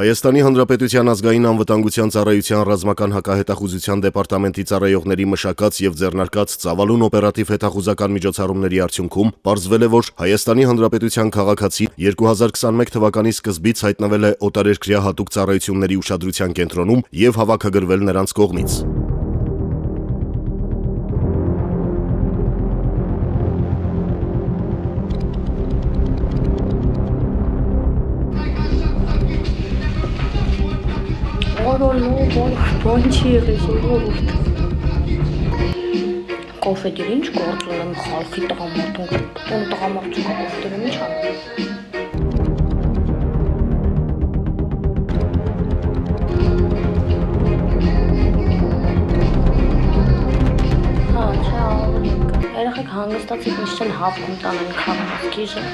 Հայաստանի Հանրապետության ազգային անվտանգության ծառայության ռազմական հակահետախուզության դեպարտամենտի ծառայողների մշակած եւ ձեռնարկած ծավալուն օպերատիվ հետախուզական միջոցառումների արդյունքում պարզվել է, որ Հայաստանի Հանրապետության քաղաքացի 2021 թվականի սկզբից հայտնվել է օտարերկրյա հատուկ ծառայությունների ուշադրության կենտրոնում եւ հավաքագրվել նրանց կողմից։ Կոֆեդիր ինչ գործ ունեմ խալխի տղամարդուն, տուն տղամարդու կոֆեդիրում ինչ անեմ։ Հա, չաո, երեխեք հանգստացիք ինչ չեն հավքում տանեն քաղաք գիժը։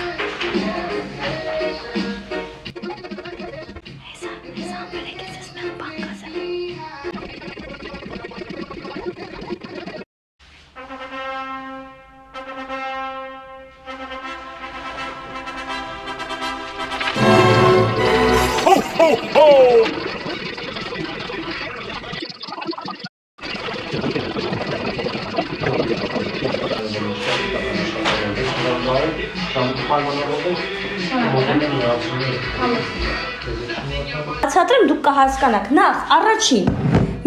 Բացատրեմ դուք կհասկանաք, նախ առաջին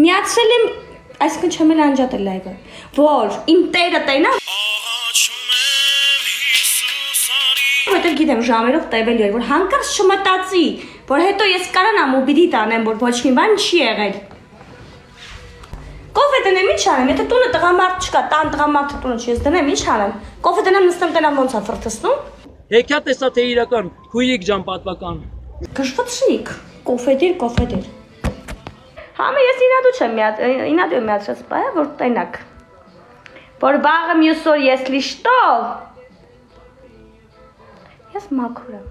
միացրել եմ, այսինքն չեմ էլ անջատել լայվը, որ իմ տերը տենա որտեղ գիտեմ ժամերով տևելու էր, որ հանկարծ չմտածի, որ հետո ես կարանամ ու պիտի տանեմ, որ ոչ մի բան չի եղել։ Կոֆե տնեմ ինչ անեմ, եթե տունը տղամարդ չկա, տան տղամարդը տունը չի, ես դնեմ ինչ անեմ, կոֆե տնեմ նստեմ տնամ ոնց է ֆրթսնում։ Հեքիա տեսա թե իրական հույիկ ջան պատվական։ Կշվցրիկ, կոֆեդիր։ Համը ես ինադու եմ միացրած պայա, որ տենակ, որ բաղը մյուս օր ես լիշտով, ես մաքուր եմ։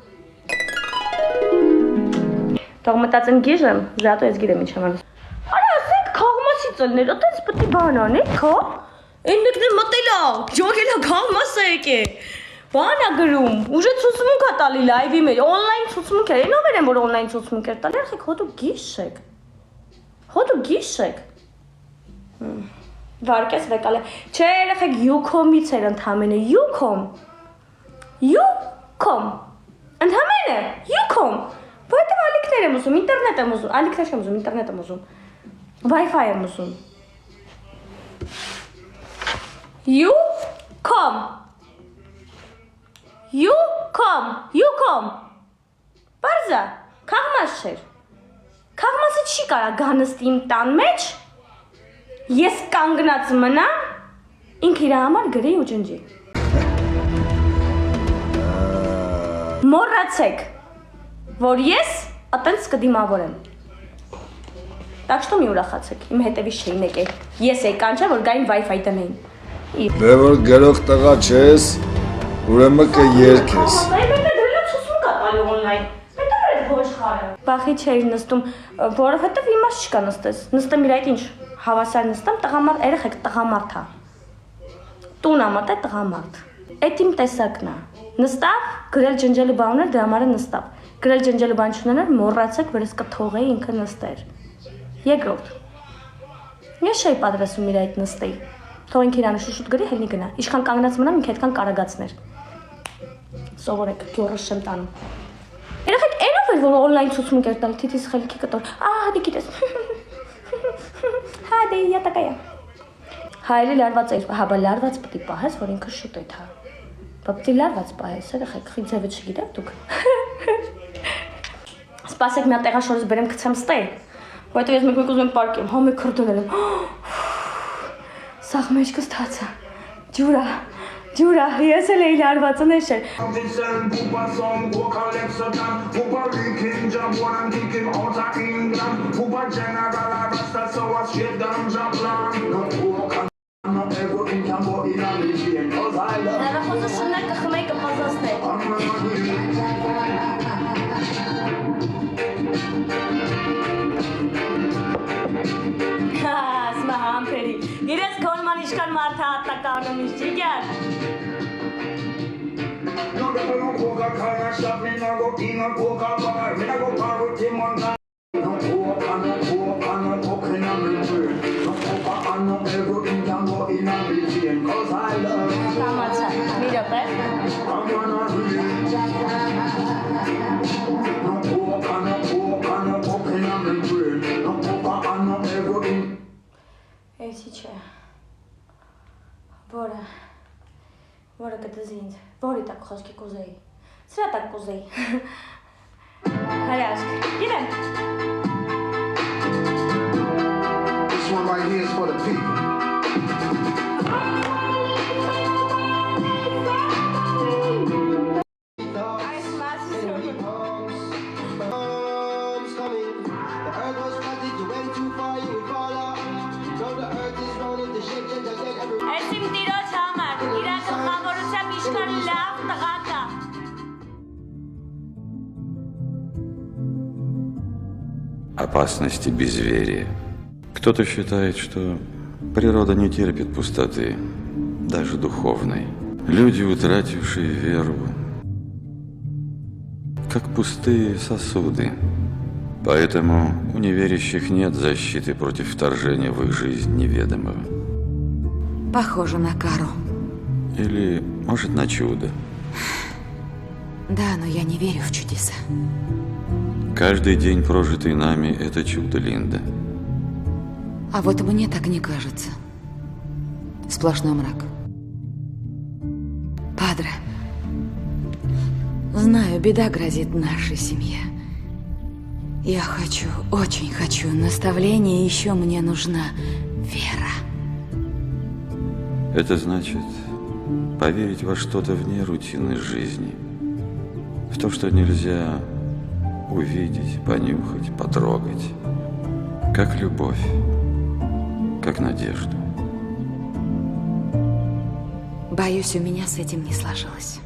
Թող մտածեմ գիժ եմ, զատո ես գիրեմ ինչ եմ անում։ Արա ասեք քաղմասի ծլներ, ատենց պտի բան անեք, հա? Են մեկն է մտելա, ջոգելա քաղմասը եկե։ Բան է գրում, ուժը ցուցմունք է տալի լայվի մեջ, օնլայն ցուցմունք է, այնով եմ, որ օնլայն ցուցմունք էր տալի, ախեք, հո դու գիշ եք։ Վարկես վեկալ է, չէ երեխեք յուքոմից էր ընդհամենը, յուքոմ, ընդհամենը, յուքոմ, որտև ալիքներ եմ ուզում, ինտերնետ եմ ուզում, ալիքներ չեմ ուզում, ինտերնետ եմ ուզում, Wi-Fi եմ ուզում, յուքոմ, պարզա, քաղմաս չէր, քաղմասը չի կարա գանստի իմ տան մեջ, ես կանգնած մնա, ինք իրա համար գրի ու ջնջի։ Մոռացեք, որ ես ատենց կդիմավորեմ։ Так что մի ուրախացեք, իմ հետևից չէին եկել, ես եկան չէ, որ գային Wi-Fi տնեին։ Դե որ գրող տղա չես, ուրեմն կերքես։ Բախի չէր նստում, որովհետև իմաստ չկա նստես, նստեմ իր այդ ինչ, հավասար նստեմ, տղամարդ, երեխեք տղամարդ է, տուն ամատ է տղամարդ, այդ իմ տեսակն է, նստավ, գրել ջնջելու բան ուներ, դրա համար նստավ, գրել ջնջելու բան չուներ, մոռացեք, որ ես կթողեի ինքը նստեր, երկրորդ, ես չէի պատրաստում իր այդ նստեի, թող ինք իրանը շուշուտ գրի, հելնի գնա, իշխան կանգնած մնամ, ինք հետքան կարագացներ, սովորեք, գյորս չեմ տանում, երեխեք էնով էր, որ օնլայն ցուցմունք էր տալ, թիթիս խելքի կտոր, հադի գիտես, հադի յատակայա, հայելի լարված էր, հաբա լարված պտի պահես, որ ինքը շուտ է թա, պտի լարված պահես, երեխեք, խի ձևը չգիտեք դուք, սպասեք մի հատ տեղաշորս բերեմ կցեմ ստեյ, որտեղ ես մեկ ուզում եմ պարկեմ, հոմ է քրդոնել եմ, սաղ մեջքս թացա, ջուրա, ես էլ էի լարվածը նեշեր։ Հեռախոսը շններ կխմեի կպազասներ։ Ասմա համպերի, իրես կոնման իշկան մարդը հատականում իշ չիգար։ No, Կամացա, մի րոպե։ Էսի չէ։ Որը կտզի ինձ, որի տակ խոսքի կուզեի, սրա տակ կուզեի։ Հարյաշկ, գիրեմ։ This one right here is for the people. Այս մասը Storms coming. The earth was flooded, you went too far, you would fall off. Now the earth is rolling, the shit just again every. Այս իմ տիրոջ համար, իրա գլխավորությամբ իշքան լավ տղա կա։ Опасность и безверие. Кто-то считает, что природа не терпит пустоты, даже духовной. Люди, утратившие веру, как пустые сосуды. Поэтому у неверящих нет защиты против вторжения в их жизнь неведомого. Похоже на кару. Или, может, на чудо. Да, но я не верю в чудеса. Каждый день, прожитый нами, это чудо, Линда. А вот мне так не кажется. Сплошной мрак. Падре, знаю, беда грозит нашей семье. Я хочу, очень хочу наставления, и еще мне нужна вера. Это значит поверить во что-то вне рутины жизни. В то, что нельзя увидеть, понюхать, потрогать. Как любовь, как надежду. Боюсь, у меня с этим не сложилось.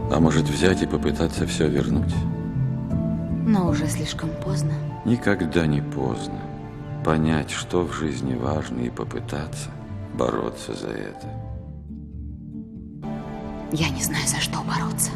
А может, взять и попытаться все вернуть? Но уже слишком поздно. Никогда не поздно понять, что в жизни важно, и попытаться бороться за это. Я не знаю, за что бороться.